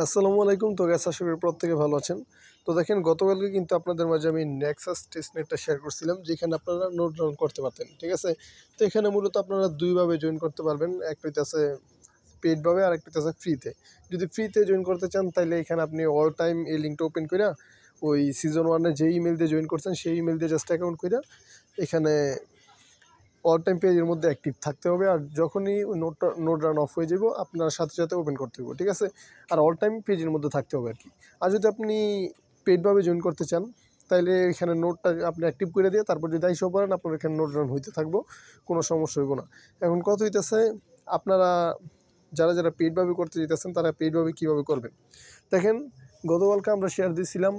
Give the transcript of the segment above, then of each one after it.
আসসালামু আলাইকুম। তো গ্যাস আশা করি প্রত্যেকে ভালো আছেন। তো দেখেন গতকালকে কিন্তু আপনাদের মাঝে আমি নেক্সাস টেস্টনেটটা শেয়ার করছিলাম যেখানে আপনারা নোট ডাউন করতে পারতেন, ঠিক আছে? তো এখানে মূলত আপনারা দুইভাবে জয়েন করতে পারবেন, একটা হইতেছে পেইডভাবে আর একটা হইতেছে ফ্রিতে। যদি ফ্রিতে জয়েন করতে চান তাহলে এখানে আপনি অল টাইম এই লিঙ্কটা ওপেন করে ওই সিজন ওয়ানে যে ইমেল দিয়ে জয়েন করছেন সেই ইমেল দিয়ে জাস্ট অ্যাকাউন্ট করে এখানে অল টাইম পেজের মধ্যে অ্যাক্টিভ থাকতে হবে। আর যখনই নোট রান অফ হয়ে যাব আপনার সাথে সাথে ওপেন করতে হবে, ঠিক আছে? আর অল টাইম পেজের মধ্যে থাকতে হবে আর কি। আর যদি আপনি পেডভাবে জয়েন করতে চান তাহলে এখানে নোটটা আপনি অ্যাক্টিভ করে দিয়ে তারপর যদি আইসা পড়েন আপনার এখানে নোট রান হইতে থাকবো, কোনো সমস্যা হইব না। এখন কত হইতেছে, আপনারা যারা যারা পেডভাবে করতে যেতেছেন তারা পেডভাবে কীভাবে করবেন দেখেন। গতকালকে আমরা শেয়ার দিয়েছিলাম,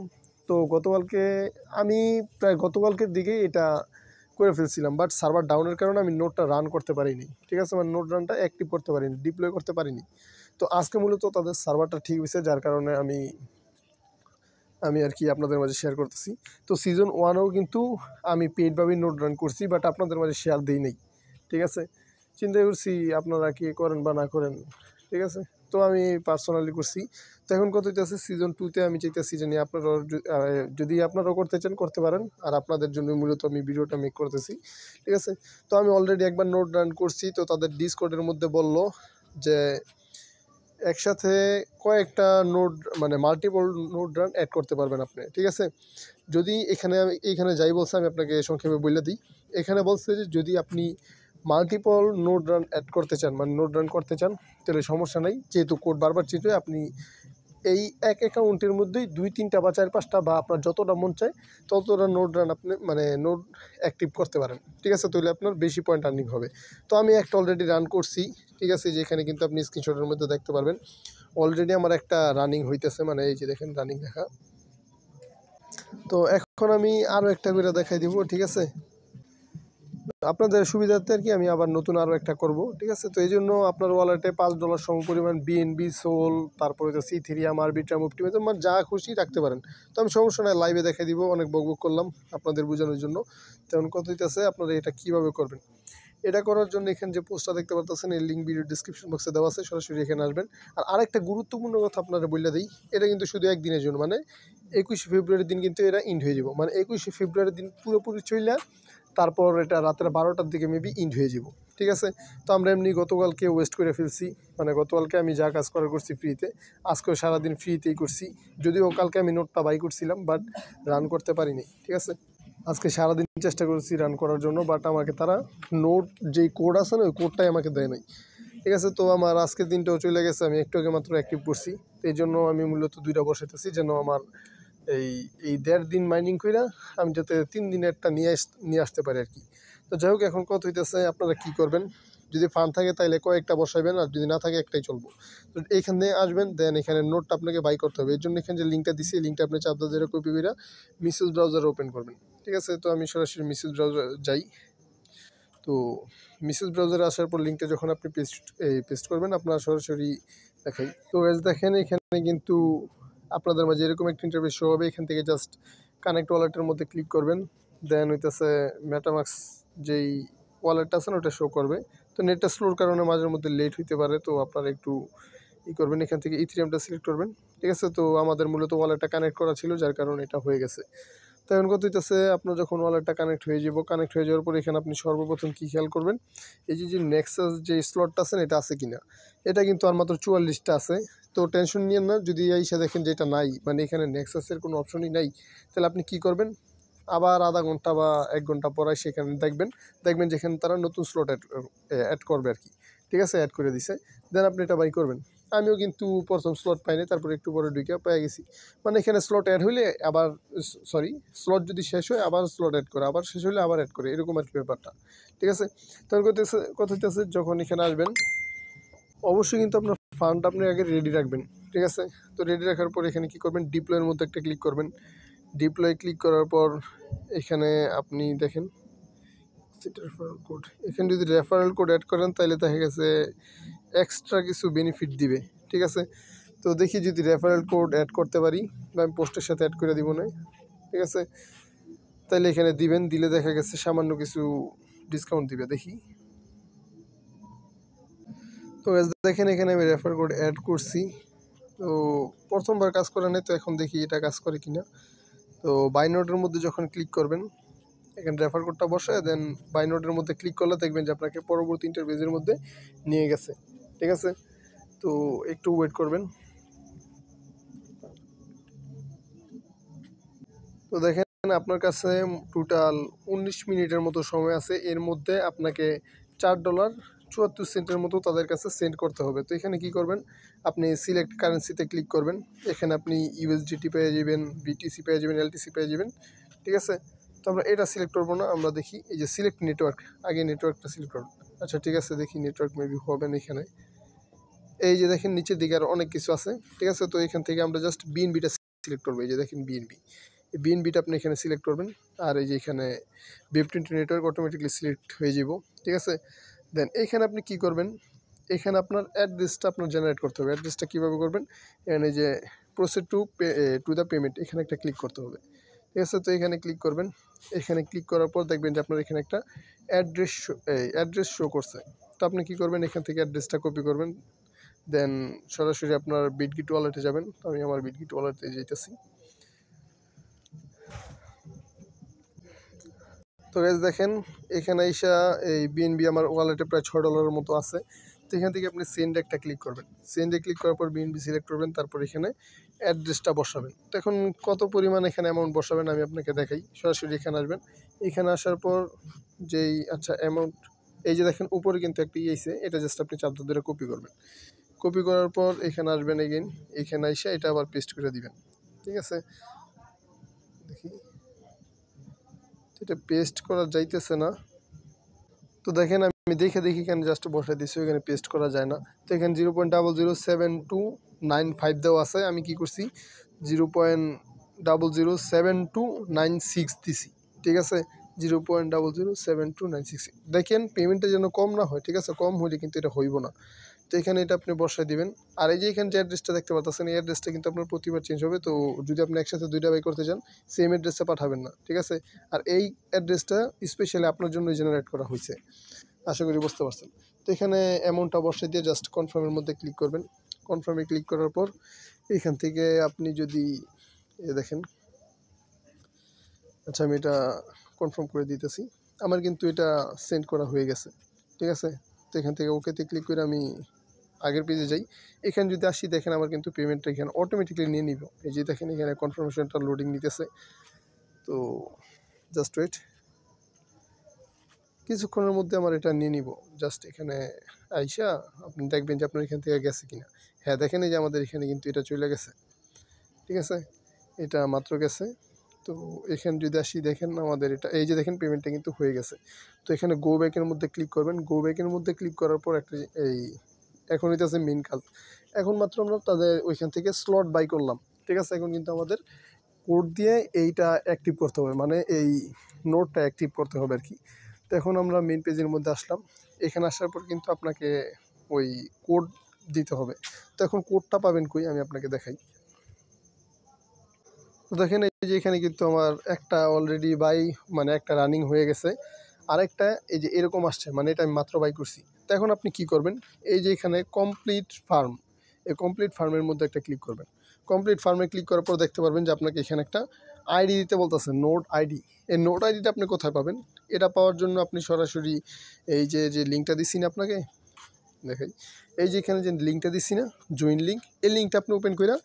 তো গতকালকে আমি প্রায় গতকালকের দিকেই এটা করে ফেলছিলাম, বাট সার্ভার ডাউনের কারণে আমি নোটটা রান করতে পারিনি, ঠিক আছে? মানে নোট রানটা অ্যাক্টিভ করতে পারিনি, ডিপ্লয় করতে পারিনি। তো আজকে মূলত তাদের সার্ভারটা ঠিক হয়েছে, যার কারণে আমি আর কি আপনাদের মাঝে শেয়ার করতেছি। তো সিজন ওয়ানেও কিন্তু আমি পেইডভাবেই নোট রান করছি, বাট আপনাদের মাঝে শেয়ার দিই নেই, ঠিক আছে? চিন্তা করছি আপনারা কি করেন বা না করেন, ঠিক আছে? তো আমি পার্সোনালি করছি। তো এখন কত হইতেছে, সিজন টুতে আমি চাইতেছি যে আপনারা যদি আপনারাও করতে চান করতে পারেন, আর আপনাদের জন্য মূলত আমি ভিডিওটা মেক করতেছি, ঠিক আছে? তো আমি অলরেডি একবার নোট রান করছি, তো তাদের ডিসকর্ডের মধ্যে বলল যে একসাথে কয়েকটা নোট মানে মাল্টিপল নোট রান অ্যাড করতে পারবেন আপনি, ঠিক আছে? যদি এইখানে যাই বলছে আমি আপনাকে সংক্ষেপে বলে দিই। এখানে বলছে যে যদি আপনি মাল্টিপল নোট রান অ্যাড করতে চান, মানে নোট রান করতে চান, তাহলে সমস্যা নেই, যেহেতু কোড বারবার চেঞ্জ হয়। আপনি এই এক অ্যাকাউন্টের মধ্যেই 2-3টা বা 4-5টা বা আপনার যতটা মন চায় ততটা নোট রান আপনি মানে নোট অ্যাক্টিভ করতে পারেন, ঠিক আছে? তাহলে আপনার বেশি পয়েন্ট আর্নিং হবে। তো আমি একটা অলরেডি রান করছি, ঠিক আছে? যেখানে কিন্তু আপনি স্ক্রিনশটের মধ্যে দেখতে পারবেন অলরেডি আমার একটা রানিং হইতেছে, মানে এই যে দেখেন রানিং দেখা। তো এখন আমি আরও একটা করে দেখাই দিব, ঠিক আছে? আপনাদের সুবিধার্থে আর কি আমি আবার নতুন আরও একটা করব, ঠিক আছে? তো এই জন্য আপনার ওয়ালেটে $5 সম পরিমাণ বিএনবি, সোল, তারপরে হচ্ছে সিথিরিয়াম, আরবিট্রাম, অপটিমাইজার, মানে যা খুশি রাখতে পারেন। তো আমি সমস্যা নয়, লাইভে দেখাই দিব, অনেক বকবক করলাম আপনাদের বোঝানোর জন্য। তেমন কত হইতেছে, আপনারা এটা কীভাবে করবেন এটা করার জন্য এখানে যে পোস্টটা দেখতে পাচ্ছেন এই লিঙ্ক ভিডিও ডিসক্রিপশন বক্সে দেওয়া আছে, সরাসরি এখানে আসবেন। আর আরেকটা গুরুত্বপূর্ণ কথা আপনারা বলে দিই, এটা কিন্তু শুধু একদিনের জন্য, মানে 21শে ফেব্রুয়ারির দিন কিন্তু এটা ইন্ড হয়ে যাব, মানে 21শে ফেব্রুয়ারির দিন পুরোপুরি চইলা তারপর এটা রাতের 12টার দিকে মেবি ইন্ড হয়ে যাব, ঠিক আছে? তো আমরা এমনি গতকালকে ওয়েস্ট করে ফেলছি, মানে গতকালকে আমি যা কাজ করা করছি ফ্রিতে, আজকেও সারাদিন ফ্রিতেই করছি। যদিও কালকে আমি নোটটা বাই করছিলাম বাট রান করতে পারিনি, ঠিক আছে? আজকে সারাদিন চেষ্টা করেছি রান করার জন্য, বাট আমাকে তারা নোট যেই কোড আছে না ওই কোডটাই আমাকে দেয় নাই, ঠিক আছে? তো আমার আজকের দিনটাও চলে গেছে, আমি একটু আগে মাত্র অ্যাক্টিভ করছি। তো এই জন্য আমি মূলত 2টা বসাইতেছি, যেন আমার এই 1.5 দিন মাইনিং কইরা আমি যাতে 3 দিনেরটা নিয়ে আসতে পারি আর কি। তো যাই হোক, এখন কত হইতেছে, আপনারা কি করবেন, যদি ফান্ড থাকে তাহলে কয়েকটা বসাইবেন, আর যদি না থাকে একটাই চলবো। তো এইখানে আসবেন, দেন এখানে নোটটা আপনাকে বাই করতে হবে। এর জন্য এখানে যে লিঙ্কটা দিছি এই লিঙ্কটা আপনি চাপ দিয়ে কপি করে মিসেস ব্রাউজার ওপেন করবেন, ঠিক আছে? তো আমি সরাসরি মিসেস ব্রাউজার যাই। তো মিসেস ব্রাউজারে আসার পর লিঙ্কটা যখন আপনি পেস্ট করবেন আপনার সরাসরি দেখাই। তো দেখেন এখানে কিন্তু আপনাদের মাঝে এরকম একটা ইন্টারফেস শো হবে। এখান থেকে জাস্ট কানেক্ট ওয়ালেটের মধ্যে ক্লিক করবেন, দেন হইতেছে মেটামাক্স যেই ওয়ালেটটা আছে না ওটা শো করবে। তো নেটটা স্লোর কারণে মাঝের মধ্যে লেট হইতে পারে, তো আপনারা একটু করবেন, এখান থেকে ইথেরিয়ামটা সিলেক্ট করবেন, ঠিক আছে? তো আমাদের মূলত ওয়ালেটটা কানেক্ট করা ছিল, যার কারণে এটা হয়ে গেছে। তো এখন কথা হইতেছে, আপনার যখন ওয়ালেটটা কানেক্ট হয়ে যাওয়ার পর এখানে আপনি সর্বপ্রথম কী খেয়াল করবেন, এই যে নেক্সাস যে স্লটটা আছে এটা আছে কিনা। এটা কিন্তু আর মাত্র 44টা আছে। তো টেনশন নিয়েন না, যদি এসে দেখেন যে এটা নাই, মানে এখানে নেক্সাসের কোনো অপশনই নাই, তাহলে আপনি কি করবেন, আবার আধা ঘন্টা বা 1 ঘন্টা পরে সেখানে দেখবেন যেখানে তারা নতুন স্লট অ্যাড করবে আর কি, ঠিক আছে? অ্যাড করে দিছে, দেন আপনি এটা বাই করবেন। আমিও কিন্তু প্রথম স্লট পাইনি, তারপরে একটু পরে ঢুকে পেয়ে গেছি। মানে এখানে স্লট অ্যাড হইলে আবার স্লট যদি শেষ হয় আবার স্লট অ্যাড করে, আবার শেষ হলে আবার অ্যাড করে, এরকম আর কি ব্যাপারটা, ঠিক আছে? তখন কথা হইতেছে যখন এখানে আসবেন অবশ্যই কিন্তু আপনার ফান্ড আপনি আগে রেডি রাখবেন, ঠিক আছে? তো রেডি রাখার পর এখানে কি করবেন, ডিপ্লয়ের মধ্যে একটা ক্লিক করবেন। ডিপ্লয় ক্লিক করার পর এখানে আপনি দেখেন রেফারেল কোড, এখানে যদি রেফারেল কোড অ্যাড করেন তাহলে দেখা গেছে এক্সট্রা কিছু বেনিফিট দিবে, ঠিক আছে? তো দেখি যদি রেফারেল কোড অ্যাড করতে পারি, বা আমি পোস্টের সাথে অ্যাড করে দিব না, ঠিক আছে? তাহলে এখানে দিবেন, দিলে দেখা গেছে সামান্য কিছু ডিসকাউন্ট দিবে, দেখি। তো দেখেন এখানে আমি রেফার কোড অ্যাড করছি, তো প্রথমবার কাজ করে নাই, তো এখন দেখি এটা কাজ করে কিনা। তো বাই নোটের মধ্যে যখন ক্লিক করবেন, এখানে রেফার কোডটা বসায় দেন বাই নোটের মধ্যে ক্লিক করলে দেখবেন যে আপনাকে পরবর্তী ইন্টারফেসের মধ্যে নিয়ে গেছে। ঠিক আছে, তো একটু ওয়েট করবেন। তো দেখেন আপনার কাছে টোটাল 19 মিনিটের মতো সময় আছে। এর মধ্যে আপনাকে $4.74 মতো তাদের কাছে সেন্ড করতে হবে। তো এখানে কি করবেন, আপনি সিলেক্ট কারেন্সিতে ক্লিক করবেন। এখানে আপনি ইউএসডিটি পেয়ে যাবেন, বিটিসি পেয়ে যাবেন, এলটিসি পেয়ে যাবেন। ঠিক আছে, তো আমরা এটা সিলেক্ট করবো না, আমরা দেখি এই যে সিলেক্ট নেটওয়ার্ক, আগে নেটওয়ার্কটা সিলেক্ট করব। আচ্ছা ঠিক আছে, দেখি নেটওয়ার্ক মেবি হবে না এখানে। এই যে দেখেন নিচের দিকে আরও অনেক কিছু আছে। ঠিক আছে, তো এখান থেকে আমরা জাস্ট বিএনবিটা সিলেক্ট করবো। এই যে দেখেন বিএনবি, এই বিএনবিটা আপনি এখানে সিলেক্ট করবেন। আর এই যে এখানে ওয়েব20 নেটওয়ার্ক অটোমেটিকলি সিলেক্ট হয়ে যাব। ঠিক আছে, দেন এখানে আপনি কি করবেন, এখানে আপনার অ্যাড্রেসটা আপনার জেনারেট করতে হবে। অ্যাড্রেসটা কীভাবে করবেন, এখানে যে প্রসিড টু দ্য পেমেন্ট, এখানে একটা ক্লিক করতে হবে। ঠিক আছে, তো এখানে ক্লিক করবেন। এখানে ক্লিক করার পর দেখবেন যে আপনার এখানে একটা অ্যাড্রেস শো করছে। তো আপনি কী করবেন, এখান থেকে অ্যাড্রেসটা কপি করবেন, দেন সরাসরি আপনার বিটগিট ওয়ালেটে যাবেন। আমি আমার বিটগিট ওয়ালেটে যেতেছি। তো গাইস দেখেন এখানে এসে এই বিএনবি আমার ওয়ালেটে প্রায় $6 মতো আছে। তো এখান থেকে আপনি সেন্ড একটা ক্লিক করবেন। সেন্ডে ক্লিক করার পর বিএনবি সিলেক্ট করবেন, তারপর এখানে অ্যাড্রেসটা বসাবেন। তো এখন কত পরিমাণ এখানে অ্যামাউন্ট বসাবেন আমি আপনাকে দেখাই। সরাসরি এখানে আসবেন। এখানে আসার পর যেই অ্যামাউন্ট, এই যে দেখেন উপরে কিন্তু একটা ইয়েছে, এটা জাস্ট আপনি চাপ ধরে কপি করবেন। কপি করার পর এখানে আসবেন এগেইন, এখানে এসে এটা আবার পেস্ট করে দিবেন। ঠিক আছে, দেখি এটা পেস্ট করা যাইতেছে না। তো দেখেন আমি দেখি এখানে জাস্ট বসাই দিচ্ছি, এখানে পেস্ট করা যায় না। তো এখানে 0.00729 দেওয়া আছে, আমি কি করছি 0.00729 দিছি। ঠিক আছে, 0.00729। দেখেন পেমেন্টটা যেন কম না হয়। ঠিক আছে, কম হলে কিন্তু এটা হইব না। তো এখানে এটা আপনি বসাই দিবেন। আর এই যে এখানে যে অ্যাড্রেসটা দেখতে পাচ্ছেন, এই অ্যাড্রেসটা কিন্তু আপনার প্রতিবার চেঞ্জ হবে। তো যদি আপনি একসাথে দুইটা বাই করতে চান, সেম অ্যাড্রেসে পাঠাবেন না। ঠিক আছে, আর এই অ্যাড্রেসটা স্পেশালি আপনার জন্য জেনারেট করা হয়েছে। আশা করি বুঝতে পারছেন। তো এখানে অ্যামাউন্টটা বসাই দিয়ে জাস্ট কনফার্মের মধ্যে ক্লিক করবেন। কনফার্মে ক্লিক করার পর এখান থেকে আপনি যদি দেখেন, আচ্ছা আমি এটা কনফার্ম করে দিতেছি। আমার কিন্তু এটা সেন্ড করা হয়ে গেছে। ঠিক আছে, তো এখান থেকে ওকেতে ক্লিক করে আমি আগের পেজে যাই। এখানে যদি আসি দেখেন আমার কিন্তু পেমেন্টটা এখানে অটোমেটিক্যালি নিয়ে নিব। এই যে দেখেন এখানে কনফার্মেশনটা লোডিং নিতেছে। তো জাস্ট ওয়েট, কিছুক্ষণের মধ্যে আমার এটা নিয়ে নিব। জাস্ট এখানে আইসা আপনি দেখবেন যে আপনার এখান থেকে গেছে কিনা। হ্যাঁ দেখেন এই যে আমাদের এখানে কিন্তু এটা চলে গেছে। ঠিক আছে, এটা মাত্র গেছে। তো এখানে যদি আসি দেখেন আমাদের এটা, এই যে দেখেন পেমেন্টটা কিন্তু হয়ে গেছে। তো এখানে গো ব্যাকের মধ্যে ক্লিক করবেন। গো ব্যাকের মধ্যে ক্লিক করার পর একটা এই এখন এটা আছে মেইন কাজ। এখন মাত্র আমরা তাদের ওইখান থেকে স্লট বাই করলাম। ঠিক আছে, এখন কিন্তু আমাদের কোড দিয়ে এইটা অ্যাক্টিভ করতে হবে, মানে এই নোটটা অ্যাক্টিভ করতে হবে আর কি। তো এখন আমরা মেইন পেজের মধ্যে আসলাম। এখানে আসার পর কিন্তু আপনাকে ওই কোড দিতে হবে। তো এখন কোডটা পাবেন কই, আমি আপনাকে দেখাই। তো দেখেন এই যে এখানে কিন্তু আমার একটা অলরেডি বাই, মানে একটা রানিং হয়ে গেছে। আরেকটা এই যে এরকম আসছে, মানে এটা আমি মাত্র বাই করছি। তো এখন আপনি কি করবেন, এই যে এখানে কমপ্লিট ফার্ম, এই কমপ্লিট ফার্মের মধ্যে একটা ক্লিক করবেন। কমপ্লিট ফার্মে ক্লিক করার পর দেখতে পারবেন যে আপনাকে এখানে একটা আইডি দিতে বলতেছে, নোট আইডি। এই নোট আইডিটা আপনি কোথায় পাবেন, এটা পাওয়ার জন্য আপনি সরাসরি এই যে লিঙ্কটা দিচ্ছি না আপনাকে, দেখাই। এই যে এখানে যে লিঙ্কটা দিচ্ছি না, জয়েন লিঙ্ক, এই লিঙ্কটা আপনি ওপেন করে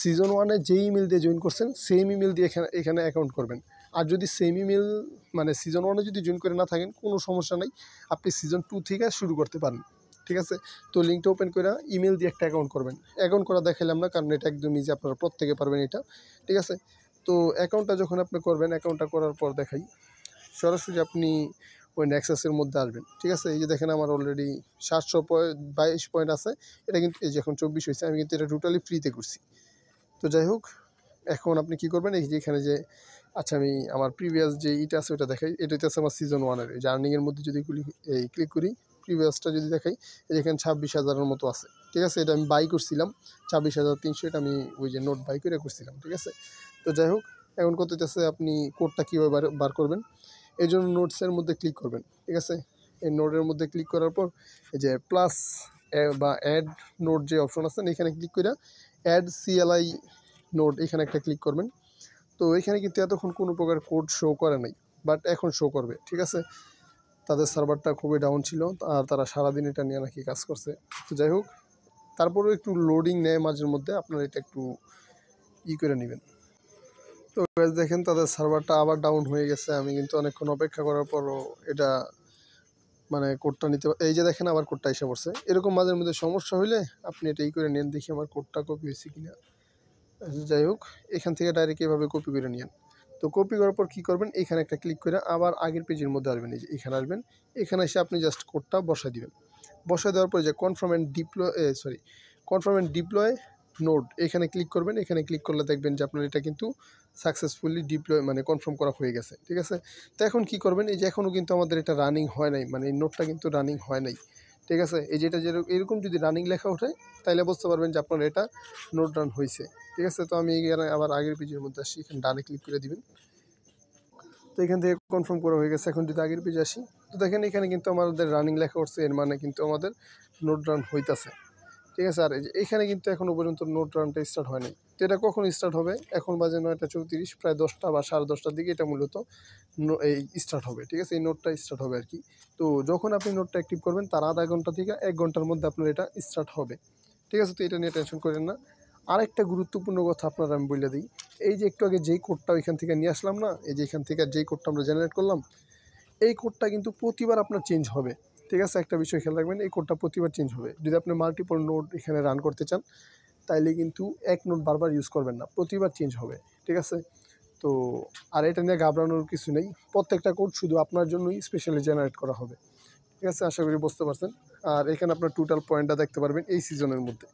সিজন 1-এ যে ইমেল দিয়ে জয়েন করছেন সেম ইমেল দিয়ে এখানে অ্যাকাউন্ট করবেন। আর যদি সেম ইমেল মানে সিজন 1-এ যদি জয়েন করে না থাকেন কোনো সমস্যা নেই, আপনি সিজন 2 থেকে শুরু করতে পারেন। ঠিক আছে, তো লিঙ্কটা ওপেন করে ইমেল দিয়ে একটা অ্যাকাউন্ট করবেন। অ্যাকাউন্ট করা দেখাইলাম না, কারণ এটা একদম ইজি, আপনারা প্রত্যেকে পারবেন এটা। ঠিক আছে, তো অ্যাকাউন্টটা যখন আপনি করবেন, অ্যাকাউন্টটা করার পর দেখাই, সরাসরি আপনি ওই নেক্সাসের মধ্যে আসবেন। ঠিক আছে, এই যে দেখেন আমার অলরেডি 722 পয়েন্ট আছে। এটা কিন্তু এই যে এখন 24 হয়েছে, আমি কিন্তু এটা টোটালি ফ্রিতে করছি। তো যাই হোক, এখন আপনি কি করবেন, এই যে এখানে যে আচ্ছা আমি আমার প্রিভিয়াস যে ইটা আছে ওটা দেখাই। এটা হচ্ছে আমার সিজন 1-এর এই জার্নিংয়ের মধ্যে যদি এই ক্লিক করি, প্রিভিয়াসটা যদি দেখাই, এই যেখানে 26,000-এর মতো আছে। ঠিক আছে, এটা আমি বাই করছিলাম 26,300, এটা আমি ওই যে নোট বাই করে করছিলাম। ঠিক আছে, তো যাই হোক, এখন কত হইতেছে, আপনি কোডটা কীভাবে বার করবেন, এই জন্য নোটসের মধ্যে ক্লিক করবেন। ঠিক আছে, এই নোটের মধ্যে ক্লিক করার পর এই যে প্লাস বা অ্যাড নোট যে অপশন আছে এখানে ক্লিক করে অ্যাড CLI নোট এখানে একটা ক্লিক করবেন। তো এখানে কিন্তু এতক্ষণ কোনো প্রকার কোড শো করে নাই, বাট এখন শো করবে। ঠিক আছে, তাদের সার্ভারটা খুবই ডাউন ছিল আর তারা সারাদিন এটা নিয়ে নাকি কাজ করছে। তো যাই হোক, তারপরেও একটু লোডিং নেয় মাঝের মধ্যে, আপনারা এটা একটু করে নেবেন। তো দেখেন তাদের সার্ভারটা আবার ডাউন হয়ে গেছে। আমি কিন্তু অনেকক্ষণ অপেক্ষা করার পরও এটা মানে কোডটা নিতে, এই যে দেখেন আবার কোডটা এসে পড়ছে। এরকম মাঝের মধ্যে সমস্যা হইলে আপনি এটা করে নেন, দেখি আমার কোডটা কপি হয়েছে কিনা। যাই হোক, এখান থেকে ডাইরেক্ট এভাবে কপি করে নিন। তো কপি করার পর কী করবেন, এখানে একটা ক্লিক করে আবার আগের পেজের মধ্যে আসবেন। এই যে এখানে আসবেন, এখানে এসে আপনি জাস্ট কোডটা বসাই দিবেন। বসাই দেওয়ার পরে যে কনফার্ম অ্যান্ড ডিপ্লয় নোড এখানে ক্লিক করবেন। এখানে ক্লিক করলে দেখবেন যে আপনার এটা কিন্তু সাকসেসফুলি ডিপ্লয় মানে কনফার্ম করা হয়ে গেছে। ঠিক আছে, তো এখন কী করবেন, এই যে এখনও কিন্তু আমাদের এটা রানিং হয় নাই, মানে এই নোটটা কিন্তু রানিং হয় নাই। ঠিক আছে, এই যেটা এরকম যদি রানিং লেখা ওঠে তাহলে বুঝতে পারবেন যে আপনার এটা নোট রান হয়েছে। ঠিক আছে, তো আমি এখানে আবার আগের পেজের মধ্যে আসি, এখানে ডানে ক্লিক করে দিবেন। তো এখান থেকে কনফার্ম করা হয়ে গেছে। এখন যদি আগের পেজে আসি, তো দেখেন এখানে কিন্তু আমাদের রানিং লেখা উঠছে, এর মানে কিন্তু আমাদের নোট রান হইতেছে। ঠিক আছে, আর এখানে কিন্তু এখনও পর্যন্ত নোট রানটা স্টার্ট হয় নাই। তো এটা কখন স্টার্ট হবে, এখন বাজে 9টা 34, প্রায় 10টা বা 10:30টার দিকে এটা মূলত এই স্টার্ট হবে। ঠিক আছে, এই নোটটা স্টার্ট হবে আর কি। তো যখন আপনি নোটটা অ্যাক্টিভ করবেন তার আধা ঘন্টা থেকে 1 ঘন্টার মধ্যে আপনার এটা স্টার্ট হবে। ঠিক আছে, তো এটা নিয়ে টেনশন করেন না। আরেকটা গুরুত্বপূর্ণ কথা আপনারা আমি বলে দিই, এই যে একটু আগে যেই কোডটা ওইখান থেকে নিয়ে আসলাম না, এই যে এখান থেকে যেই কোডটা আমরা জেনারেট করলাম, এই কোডটা কিন্তু প্রতিবার আপনার চেঞ্জ হবে। ঠিক আছে, একটা বিষয় খেয়াল রাখবেন, এই কোডটা প্রতিবার চেঞ্জ হবে। যদি আপনি মাল্টিপল নোড এখানে রান করতে চান তাইলে কিন্তু এক নোট বারবার ইউজ করবেন না, প্রতিবার চেঞ্জ হবে। ঠিক আছে, তো আর এটা নিয়ে ঘাবড়ানোর কিছু নেই, প্রত্যেকটা কোড শুধু আপনার জন্যই স্পেশালি জেনারেট করা হবে। ঠিক আছে, আশা করি বুঝতে পারছেন। আর এখানে আপনার টোটাল পয়েন্টটা দেখতে পারবেন এই সিজনের মধ্যে।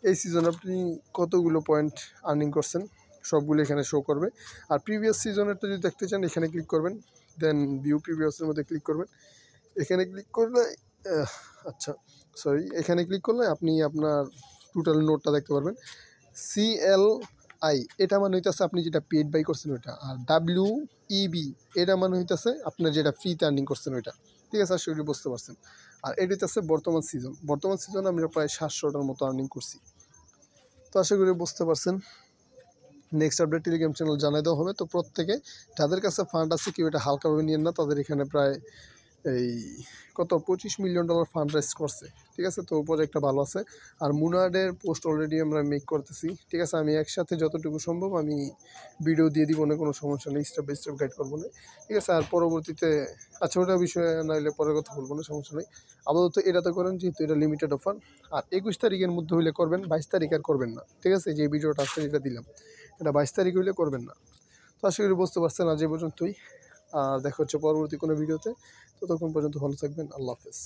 এই সিজনে আপনি কতগুলো পয়েন্ট আর্নিং করছেন সবগুলো এখানে শো করবে। আর প্রিভিয়াস সিজনেরটা যদি দেখতে চান এখানে ক্লিক করবেন, দেন ভিউ প্রিভিয়াসের মধ্যে ক্লিক করবেন। এখানে ক্লিক করলে এখানে ক্লিক করলে আপনি আপনার টোটাল নোটটা দেখতে পারবেন। CLI এটা মানে হইতেছে আপনি যেটা পেড বাই করছেন ওইটা, আর WEB এটা মানে হইতেছে আপনার যেটা ফ্রিতে আর্নিং করছেন ওইটা। ঠিক আছে, আশা করি বুঝতে পারছেন। আর এটা হইতেছে বর্তমান সিজন আমরা প্রায় 700টার মতো আর্নিং করছি। তো আশা করি বুঝতে পারছেন। নেক্সট আপডেট টেলিগ্রাম চ্যানেল জানাই দেওয়া হবে। তো প্রত্যেকে যাদের কাছে ফান্ড আছে কেউ এটা হালকাভাবে নিয়েন না, তাদের এখানে প্রায় এই $25 মিলিয়ন ফান্ড রাইজ করছে। ঠিক আছে, তো প্রজেক্টটা ভালো আছে। আর মুনাডের পোস্ট অলরেডি আমরা মেক করতেছি। ঠিক আছে, আমি একসাথে যতটুকু সম্ভব আমি ভিডিও দিয়ে দিব না, কোনো সমস্যা নেই, স্টেপ বাই স্টেপ গাইড করবো না। ঠিক আছে, আর পরবর্তীতে ওটা বিষয়ে নাইলে পরে কথা বলবো না, সমস্যা নেই। আপাতত এটাতে করেন যেহেতু এটা লিমিটেড অফার। আর 21 তারিখের মধ্যে হইলে করবেন, 22 তারিখ আর করবেন না। ঠিক আছে, যে ভিডিওটা আজকে যেটা দিলাম এটা 22 তারিখ হইলে করবেন না। তো আশা করি বুঝতে পারছেন। আজ এই পর্যন্তই, আর দেখা হচ্ছে পরবর্তী কোনো ভিডিওতে। ততক্ষণ পর্যন্ত ভালো থাকবেন। আল্লাহ হাফেজ।